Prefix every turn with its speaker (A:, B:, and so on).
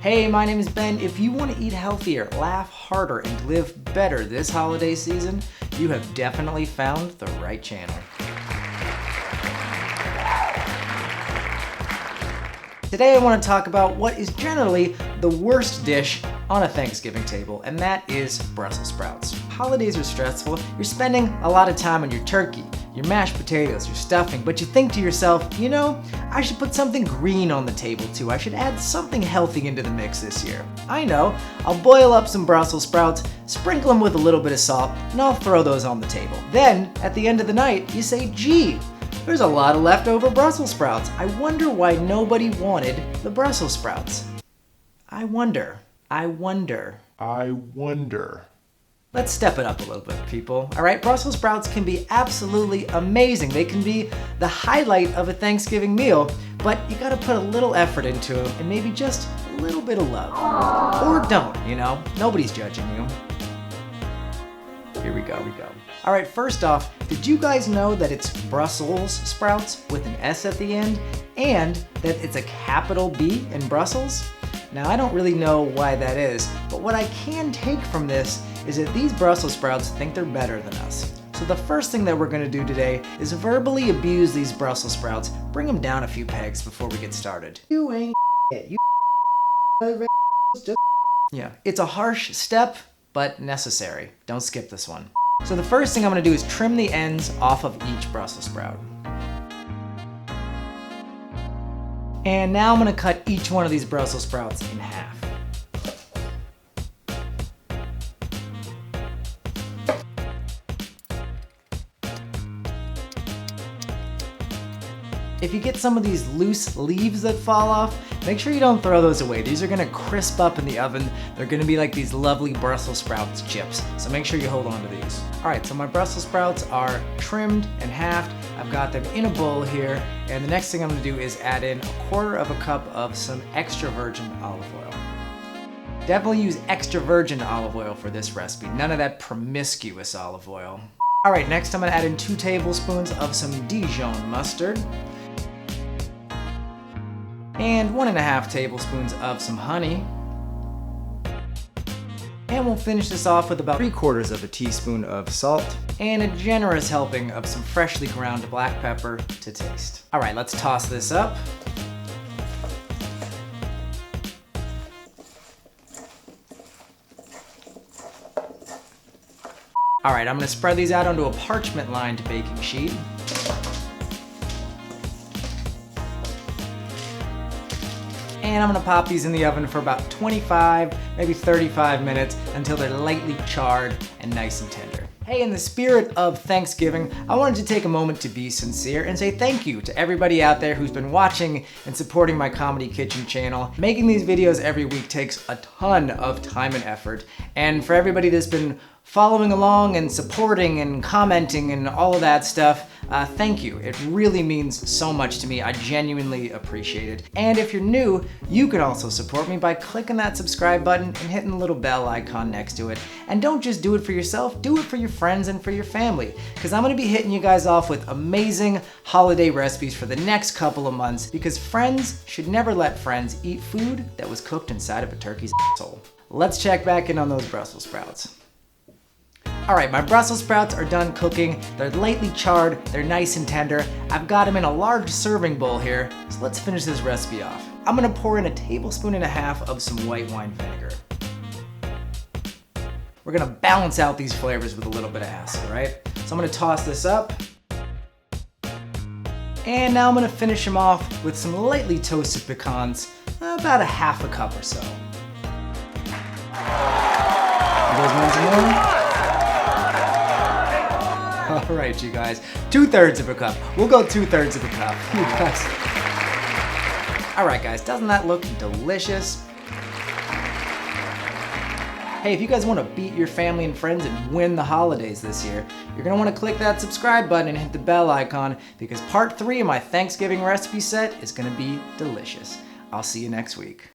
A: Hey, my name is Ben. If you want to eat healthier, laugh harder, and live better this holiday season, you have definitely found the right channel. Today I want to talk about what is generally the worst dish on a Thanksgiving table, and that is Brussels sprouts. Holidays are stressful. You're spending a lot of time on your turkey, your mashed potatoes, your stuffing, but you think to yourself, you know, I should put something green on the table too. I should add something healthy into the mix this year. I know, I'll boil up some Brussels sprouts, sprinkle them with a little bit of salt, and I'll throw those on the table. Then, at the end of the night, you say, gee, there's a lot of leftover Brussels sprouts. I wonder why nobody wanted the Brussels sprouts. I wonder. Let's step it up a little bit, people. All right, Brussels sprouts can be absolutely amazing. They can be the highlight of a Thanksgiving meal, but you gotta put a little effort into them and maybe just a little bit of love. Or don't, you know? Nobody's judging you. Here we go. All right, first off, did you guys know that it's Brussels sprouts with an S at the end and that it's a capital B in Brussels? Now, I don't really know why that is, but what I can take from this is that these Brussels sprouts think they're better than us. So the first thing that we're gonna do today is verbally abuse these Brussels sprouts, bring them down a few pegs before we get started. You ain't you Yeah, it's a harsh step, but necessary. Don't skip this one. So the first thing I'm gonna do is trim the ends off of each Brussels sprout. And now I'm gonna cut each one of these Brussels sprouts in half. If you get some of these loose leaves that fall off, make sure you don't throw those away. These are gonna crisp up in the oven. They're gonna be like these lovely Brussels sprouts chips. So make sure you hold on to these. All right, so my Brussels sprouts are trimmed and halved. I've got them in a bowl here. And the next thing I'm gonna do is add in 1/4 cup of some extra virgin olive oil. Definitely use extra virgin olive oil for this recipe. None of that promiscuous olive oil. All right, next I'm gonna add in 2 tablespoons of some Dijon mustard. And 1½ tablespoons of some honey. And we'll finish this off with about 3/4 teaspoon of salt and a generous helping of some freshly ground black pepper to taste. All right, let's toss this up. All right, I'm gonna spread these out onto a parchment-lined baking sheet. And I'm gonna pop these in the oven for about 25, maybe 35 minutes until they're lightly charred and nice and tender. Hey, in the spirit of Thanksgiving, I wanted to take a moment to be sincere and say thank you to everybody out there who's been watching and supporting my Comedy Kitchen channel. Making these videos every week takes a ton of time and effort. And for everybody that's been following along and supporting and commenting and all of that stuff, thank you. It really means so much to me. I genuinely appreciate it. And if you're new, you can also support me by clicking that subscribe button and hitting the little bell icon next to it. And don't just do it for yourself, do it for your friends and for your family. Because I'm gonna be hitting you guys off with amazing holiday recipes for the next couple of months, because friends should never let friends eat food that was cooked inside of a turkey's asshole. Let's check back in on those Brussels sprouts. All right, my Brussels sprouts are done cooking. They're lightly charred, they're nice and tender. I've got them in a large serving bowl here, so let's finish this recipe off. I'm gonna pour in 1.5 tablespoons of some white wine vinegar. We're gonna balance out these flavors with a little bit of acid, right? So I'm gonna toss this up. And now I'm gonna finish them off with some lightly toasted pecans, about 1/2 cup or so. You guys want some more? All right, you guys, 2/3 cup. We'll go 2/3 cup. You guys. All right, guys, doesn't that look delicious? Hey, if you guys want to beat your family and friends and win the holidays this year, you're gonna want to click that subscribe button and hit the bell icon, because part 3 of my Thanksgiving recipe set is gonna be delicious. I'll see you next week.